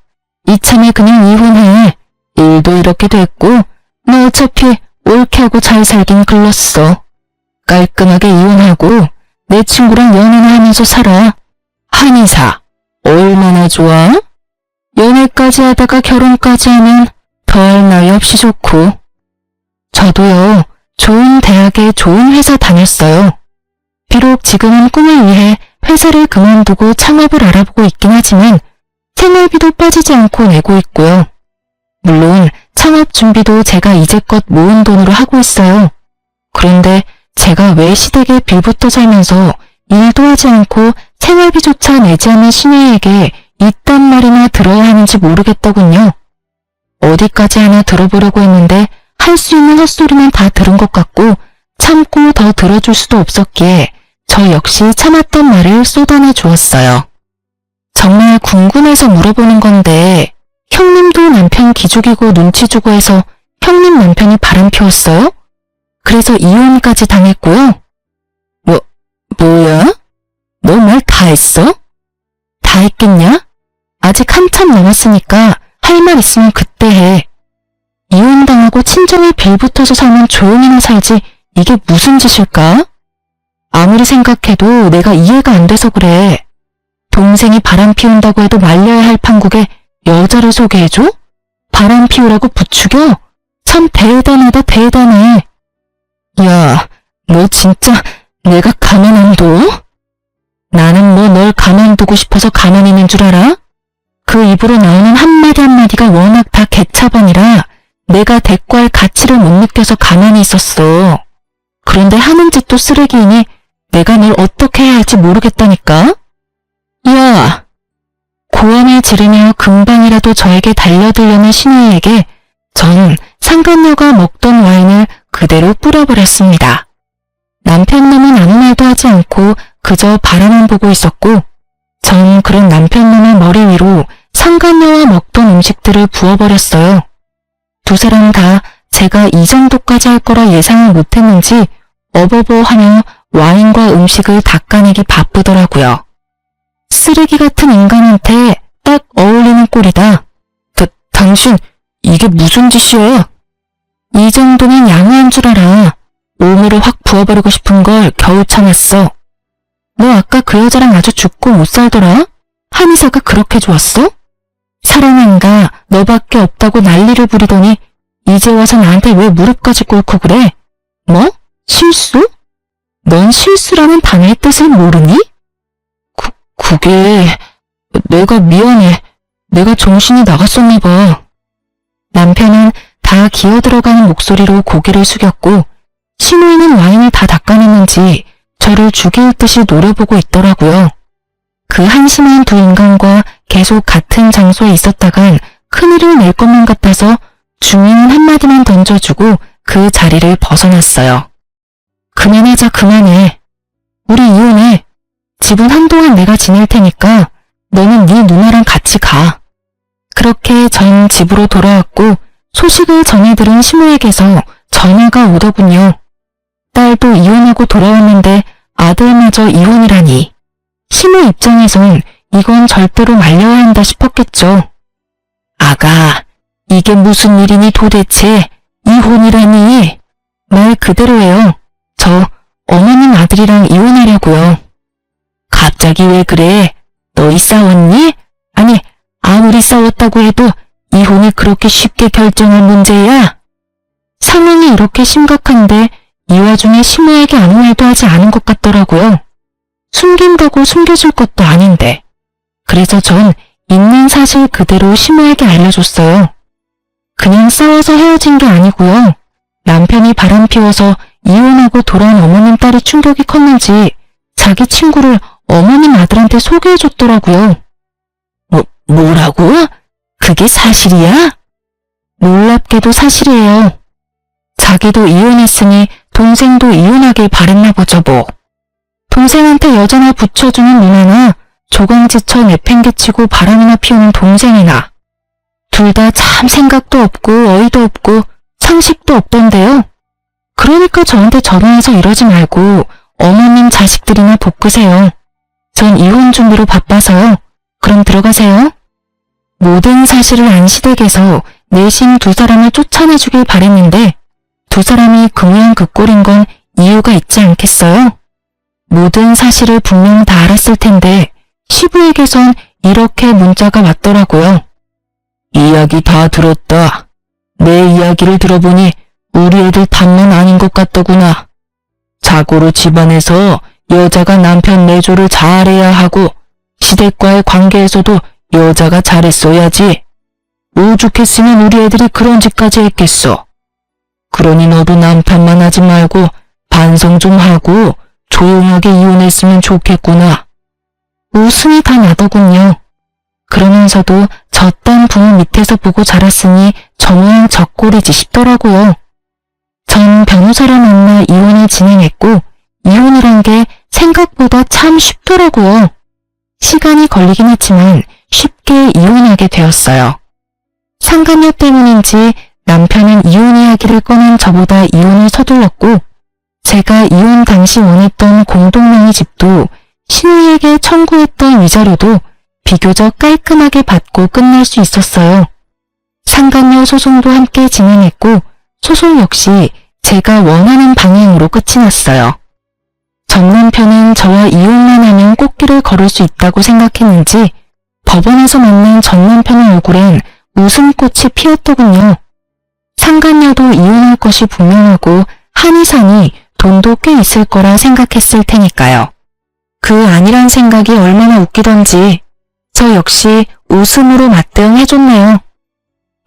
Speaker 1: 이참에 그냥 이혼해. 일도 이렇게 됐고 너 어차피 올케하고 잘 살긴 글렀어. 깔끔하게 이혼하고 내 친구랑 연애나 하면서 살아. 한의사, 얼마나 좋아? 연애까지 하다가 결혼까지 하면 더할 나위 없이 좋고. 저도요, 좋은 대학에 좋은 회사 다녔어요. 비록 지금은 꿈을 위해 회사를 그만두고 창업을 알아보고 있긴 하지만 생활비도 빠지지 않고 내고 있고요. 물론 창업 준비도 제가 이제껏 모은 돈으로 하고 있어요. 그런데 제가 왜 시댁에 빌붙어 살면서 일도 하지 않고 생활비조차 내지 않는 신우이에게 이딴 말이나 들어야 하는지 모르겠더군요. 어디까지 하나 들어보려고 했는데 할 수 있는 헛소리는 다 들은 것 같고 참고 더 들어줄 수도 없었기에 저 역시 참았던 말을 쏟아내 주었어요. 정말 궁금해서 물어보는 건데 형님도 남편 기죽이고 눈치 주고 해서 형님 남편이 바람 피웠어요? 그래서 이혼까지 당했고요. 뭐야? 너 말 다 했어? 다 했겠냐? 아직 한참 남았으니까 할 말 있으면 그때 해. 이혼당하고 친정에 빌붙어서 살면 조용히나 살지 이게 무슨 짓일까? 아무리 생각해도 내가 이해가 안 돼서 그래. 동생이 바람 피운다고 해도 말려야 할 판국에 여자를 소개해줘? 바람 피우라고 부추겨? 참 대단하다 대단해. 야, 너 진짜 내가 가만 안 둬? 나는 뭐 널 가만두고 싶어서 가만히 있는 줄 알아? 그 입으로 나오는 한마디 한마디가 워낙 다 개차반이라 내가 대꾸할 가치를 못 느껴서 가만히 있었어. 그런데 하는 짓도 쓰레기이니 내가 널 어떻게 해야 할지 모르겠다니까? 야! 고함을 지르며 금방이라도 저에게 달려들려는 신우이에게 전 상간녀가 먹던 와인을 그대로 뿌려버렸습니다. 남편놈은 아무 말도 하지 않고 그저 바라만 보고 있었고 전 그런 남편놈의 머리 위로 상간녀와 먹던 음식들을 부어버렸어요. 두 사람 다 제가 이 정도까지 할 거라 예상을 못했는지 어버버 하며 와인과 음식을 닦아내기 바쁘더라고요. 쓰레기 같은 인간한테 딱 어울리는 꼴이다. 당신 이게 무슨 짓이야? 이 정도면 양호한 줄 알아. 오물을 확 부어버리고 싶은 걸 겨우 참았어. 너 아까 그 여자랑 아주 죽고 못 살더라? 한의사가 그렇게 좋았어? 사랑한가 너밖에 없다고 난리를 부리더니 이제 와서 나한테 왜 무릎까지 꿇고 그래? 뭐? 실수? 넌 실수라는 단어의 뜻을 모르니? 그게... 내가 미안해. 내가 정신이 나갔었나 봐. 남편은 다 기어들어가는 목소리로 고개를 숙였고 신우이는 와인을 다 닦아냈는지 저를 죽일 듯이 노려보고 있더라고요. 그 한심한 두 인간과 계속 같은 장소에 있었다간 큰일을 낼 것만 같아서 중요한 한마디만 던져주고 그 자리를 벗어났어요. 그만하자 그만해. 우리 이혼해. 집은 한동안 내가 지낼 테니까 너는 네 누나랑 같이 가. 그렇게 전 집으로 돌아왔고 소식을 전해 들은 시모에게서 전화가 오더군요. 딸도 이혼하고 돌아왔는데 아들마저 이혼이라니. 시모 입장에선 이건 절대로 말려야 한다 싶었겠죠. 아가, 이게 무슨 일이니 도대체. 이혼이라니. 말 그대로예요. 저 어머님 아들이랑 이혼하려고요. 갑자기 왜 그래? 너희 싸웠니? 아니, 아무리 싸웠다고 해도 이혼이 그렇게 쉽게 결정할 문제야? 상황이 이렇게 심각한데 이 와중에 시모에게 아무 말도 하지 않은 것 같더라고요. 숨긴다고 숨겨줄 것도 아닌데. 그래서 전 있는 사실 그대로 시모에게 알려줬어요. 그냥 싸워서 헤어진 게 아니고요. 남편이 바람 피워서 이혼하고 돌아온 어머님 딸이 충격이 컸는지 자기 친구를 어머님 아들한테 소개해줬더라고요. 뭐라고? 그게 사실이야? 놀랍게도 사실이에요. 자기도 이혼했으니 동생도 이혼하길 바랬나 보죠 뭐. 동생한테 여자나 붙여주는 누나나 조강지쳐 내팽개치고 바람이나 피우는 동생이나 둘 다 참 생각도 없고 어이도 없고 상식도 없던데요. 그러니까 저한테 전화해서 이러지 말고 어머님 자식들이나 볶으세요. 전 이혼 준비로 바빠서요. 그럼 들어가세요. 모든 사실을 안 시댁에서 내심 두 사람을 쫓아내주길 바랬는데 두 사람이 그 모양 그 꼴인 건 이유가 있지 않겠어요? 모든 사실을 분명 다 알았을 텐데 시부에게선 이렇게 문자가 왔더라고요. 이야기 다 들었다. 내 이야기를 들어보니 우리 애들 탓만 아닌 것 같더구나. 자고로 집안에서 여자가 남편 내조를 잘해야 하고 시댁과의 관계에서도 여자가 잘했어야지. 오죽했으면 우리 애들이 그런 짓까지 했겠어. 그러니 너도 남편만 하지 말고 반성 좀 하고 조용하게 이혼했으면 좋겠구나. 웃음이 다 나더군요. 그러면서도 저딴 부모 밑에서 보고 자랐으니 저 모양 저 꼴이지 싶더라고요. 전 변호사를 만나 이혼을 진행했고 이혼이란 게 생각보다 참 쉽더라고요. 시간이 걸리긴 했지만 쉽게 이혼하게 되었어요. 상간녀 때문인지 남편은 이혼 이야기를 꺼낸 저보다 이혼을 서둘렀고 제가 이혼 당시 원했던 공동명의 집도 신우이에게 청구했던 위자료도 비교적 깔끔하게 받고 끝날 수 있었어요. 상간녀 소송도 함께 진행했고 소송 역시 제가 원하는 방향으로 끝이 났어요. 전 남편은 저와 이혼만 하면 꽃길을 걸을 수 있다고 생각했는지 법원에서 만난 전 남편의 얼굴엔 웃음꽃이 피었더군요. 상간녀도 이혼할 것이 분명하고 한의사니 돈도 꽤 있을 거라 생각했을 테니까요. 그 아니란 생각이 얼마나 웃기던지 저 역시 웃음으로 맞대응해줬네요.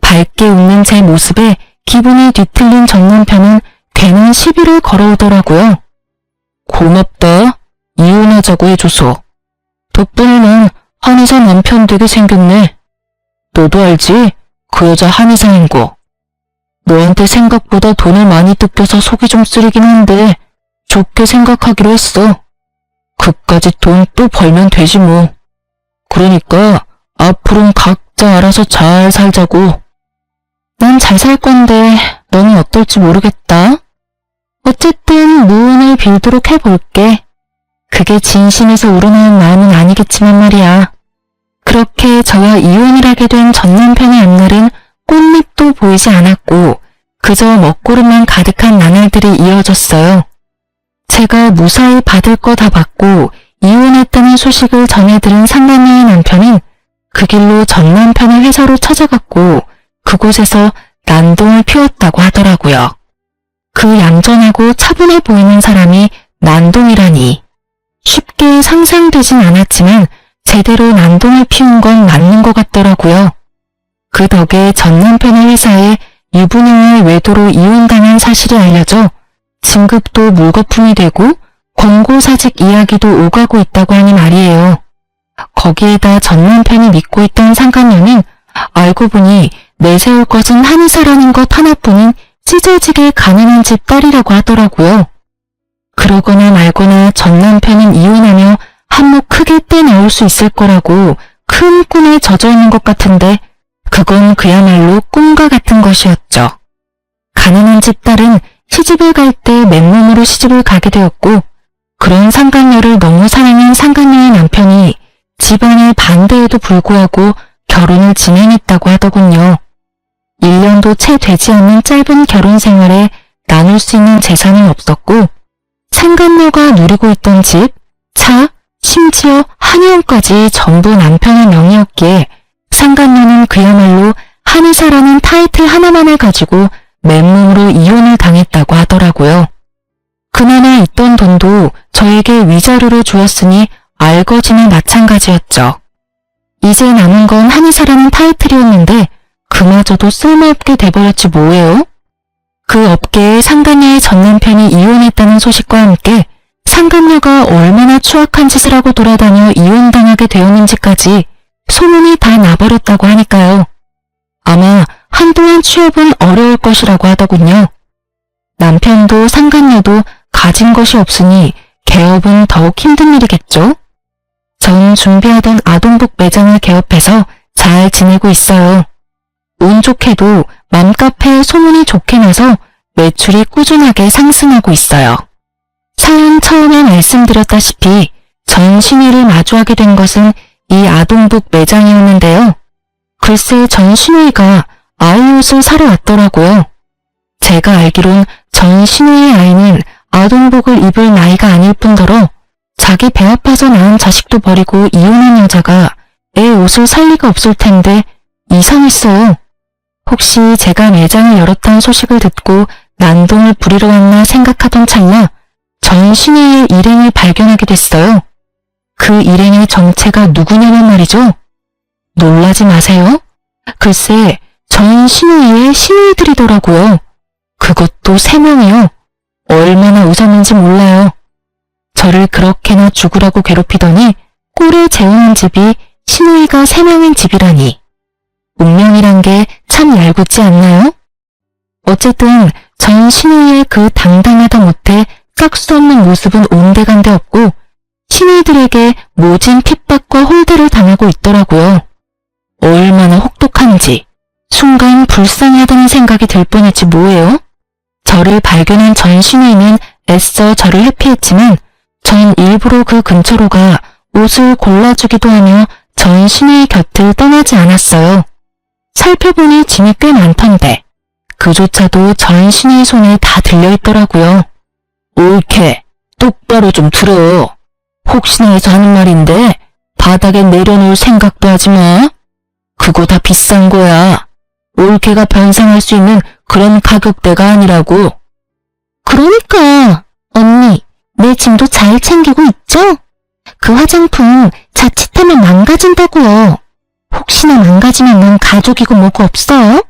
Speaker 1: 밝게 웃는 제 모습에 기분이 뒤틀린 전 남편은 괜한 시비를 걸어오더라고요. 고맙다. 이혼하자고 해줘서. 덕분에 난 한의사 남편 되게 생겼네. 너도 알지? 그 여자 한의사인 거. 너한테 생각보다 돈을 많이 뜯겨서 속이 좀 쓰리긴 한데 좋게 생각하기로 했어. 그까짓 돈 또 벌면 되지 뭐. 그러니까 앞으로는 각자 알아서 잘 살자고. 난 잘 살 건데 너는 어떨지 모르겠다. 어쨌든 무운을 빌도록 해볼게. 그게 진심에서 우러나는 마음은 아니겠지만 말이야. 그렇게 저와 이혼을 하게 된 전 남편의 앞날은 꽃잎도 보이지 않았고 그저 먹구름만 가득한 나날들이 이어졌어요. 제가 무사히 받을 거 다 받고 이혼했다는 소식을 전해들은 상간녀의 남편은 그 길로 전 남편의 회사로 찾아갔고 그곳에서 난동을 피웠다고 하더라고요. 그 얌전하고 차분해 보이는 사람이 난동이라니. 쉽게 상상되진 않았지만 제대로 난동을 피운 건 맞는 것 같더라고요. 그 덕에 전 남편의 회사에 유부녀의 외도로 이혼당한 사실이 알려져 진급도 물거품이 되고 권고사직 이야기도 오가고 있다고 하니 말이에요. 거기에다 전 남편이 믿고 있던 상간녀는 알고 보니 내세울 것은 한의사라는 것 하나뿐인 찢어지게 가난한 집 딸이라고 하더라고요. 그러거나 말거나 전 남편은 이혼하며 한몫 크게 떼나올 수 있을 거라고 큰 꿈에 젖어 있는 것 같은데 그건 그야말로 꿈과 같은 것이었죠. 가난한 집 딸은 시집을 갈 때 맨몸으로 시집을 가게 되었고 그런 상간녀를 너무 사랑한 상간녀의 남편이 집안의 반대에도 불구하고 결혼을 진행했다고 하더군요. 1년도 채 되지 않는 짧은 결혼 생활에 나눌 수 있는 재산은 없었고 상간녀가 누리고 있던 집, 차, 심지어 한의원까지 전부 남편의 명의였기에 상간녀는 그야말로 한의사라는 타이틀 하나만을 가지고 맨몸으로 이혼을 당했다고 하더라고요. 그나마 있던 돈도 저에게 위자료로 주었으니 알거지나 마찬가지였죠. 이제 남은 건 한의사라는 타이틀이었는데 그마저도 쓸모없게 돼버렸지 뭐예요? 그 업계에 상간녀의 전 남편이 이혼했다는 소식과 함께 상간녀가 얼마나 추악한 짓을 하고 돌아다녀 이혼당하게 되었는지까지 소문이 다 나버렸다고 하니까요. 아마 한동안 취업은 어려울 것이라고 하더군요. 남편도 상간녀도 가진 것이 없으니 개업은 더욱 힘든 일이겠죠? 전 준비하던 아동복 매장을 개업해서 잘 지내고 있어요. 운 좋게도 맘카페에 소문이 좋게 나서 매출이 꾸준하게 상승하고 있어요. 사연 처음에 말씀드렸다시피 전 신우이를 마주하게 된 것은 이 아동복 매장이었는데요. 글쎄 전 신우이가 아이 옷을 사러 왔더라고요. 제가 알기론 전 신우이의 아이는 아동복을 입을 나이가 아닐 뿐더러 자기 배 아파서 낳은 자식도 버리고 이혼한 여자가 애 옷을 살 리가 없을 텐데 이상했어요. 혹시 제가 매장을 열었다는 소식을 듣고 난동을 부리러 왔나 생각하던 찰나 전 신우이의 일행을 발견하게 됐어요. 그 일행의 정체가 누구냐면 말이죠. 놀라지 마세요. 글쎄 전 신우이의 신우이들이더라고요. 그것도 3명이요. 얼마나 웃었는지 몰라요. 저를 그렇게나 죽으라고 괴롭히더니 꼴을 재우는 집이 신우이가 3명인 집이라니. 운명이란 게 참 얄궂지 않나요? 어쨌든 전 신우이의 그 당당하다 못해 깍수 없는 모습은 온데간데 없고 신우이들에게 모진 핍박과 홀대를 당하고 있더라고요. 얼마나 혹독한지 순간 불쌍하다는 생각이 들 뻔했지 뭐예요? 저를 발견한 전 신우이는 애써 저를 회피했지만 전 일부러 그 근처로 가 옷을 골라주기도 하며 전 신우의 곁을 떠나지 않았어요. 살펴보니 짐이 꽤 많던데 그조차도 전 신우의 손에 다 들려있더라고요. 옳게 똑바로 좀 들어. 혹시나 해서 하는 말인데 바닥에 내려놓을 생각도 하지 마. 그거 다 비싼 거야. 올케가 변상할 수 있는 그런 가격대가 아니라고. 그러니까 언니, 내 짐도 잘 챙기고 있죠? 그 화장품 자칫하면 망가진다고요. 혹시나 망가지면 난 가족이고 뭐고 없어요?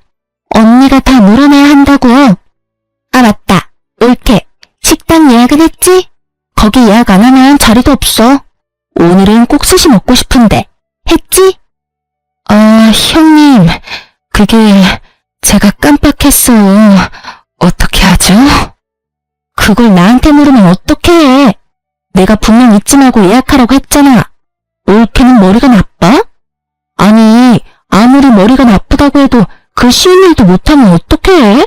Speaker 1: 언니가 다 물어내야 한다고요. 아 맞다, 올케 식당 예약은 했지? 거기 예약 안 하면 자리도 없어. 오늘은 꼭 스시 먹고 싶은데 했지? 아, 형님, 그게 제가 깜빡했어요. 어떻게 하죠? 그걸 나한테 물으면 어떡해. 내가 분명 잊지 말고 예약하라고 했잖아. 올케는 머리가 나빠? 아니, 아무리 머리가 나쁘다고 해도 그 쉬운 일도 못하면 어떡해?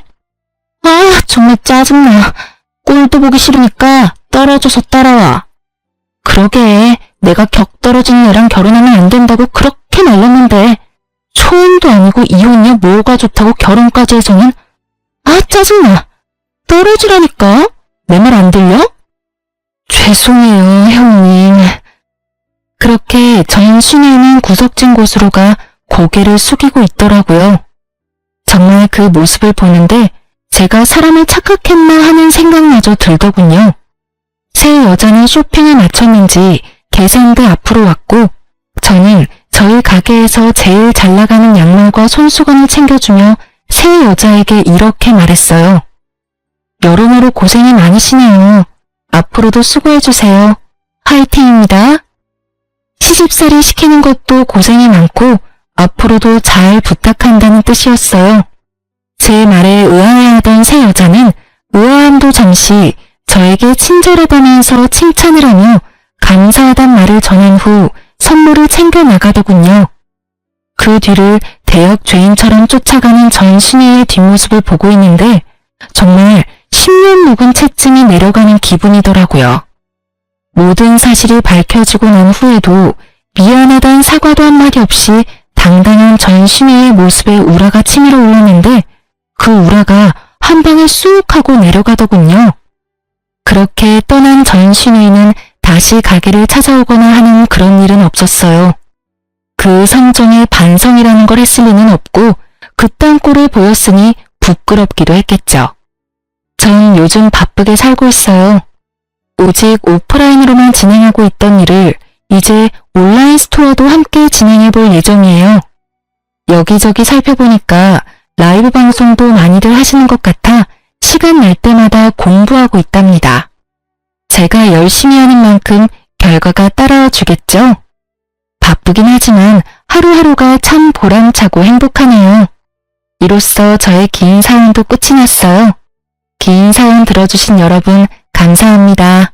Speaker 1: 아, 정말 짜증나. 꼴도 보기 싫으니까 떨어져서 따라와. 그러게, 내가 격 떨어진 애랑 결혼하면 안 된다고 그렇게 말렸는데 초혼도 아니고 이혼이야 뭐가 좋다고 결혼까지 해서는. 아, 짜증나. 떨어지라니까. 내 말 안 들려? 죄송해요, 형님. 그렇게 전 신우는 구석진 곳으로 가 고개를 숙이고 있더라고요. 정말 그 모습을 보는데 제가 사람을 착각했나 하는 생각마저 들더군요. 새 여자는 쇼핑을 마쳤는지 계산대 앞으로 왔고 저는 저희 가게에서 제일 잘 나가는 양말과 손수건을 챙겨주며 새 여자에게 이렇게 말했어요. 여러모로 고생이 많으시네요. 앞으로도 수고해주세요. 화이팅입니다. 시집살이 시키는 것도 고생이 많고 앞으로도 잘 부탁한다는 뜻이었어요. 제 말에 의아해하던 새 여자는 의아함도 잠시 저에게 친절하다면서 칭찬을 하며 감사하단 말을 전한 후 선물을 챙겨 나가더군요. 그 뒤를 대역 죄인처럼 쫓아가는 전 신우의 뒷모습을 보고 있는데 정말 10년 묵은 채증이 내려가는 기분이더라고요. 모든 사실이 밝혀지고 난 후에도 미안하단 사과도 한마디 없이 당당한 전 신우의 모습에 우라가 치밀어 올랐는데 그 우라가 한 방에 쑥 하고 내려가더군요. 그렇게 떠난 전 신우는 다시 가게를 찾아오거나 하는 그런 일은 없었어요. 그 성정에 반성이라는 걸 했을 리는 없고 그딴 꼴을 보였으니 부끄럽기도 했겠죠. 전 요즘 바쁘게 살고 있어요. 오직 오프라인으로만 진행하고 있던 일을 이제 온라인 스토어도 함께 진행해 볼 예정이에요. 여기저기 살펴보니까 라이브 방송도 많이들 하시는 것 같아 시간 날 때마다 공부하고 있답니다. 제가 열심히 하는 만큼 결과가 따라와 주겠죠? 바쁘긴 하지만 하루하루가 참 보람차고 행복하네요. 이로써 저의 긴 사연도 끝이 났어요. 긴 사연 들어주신 여러분 감사합니다.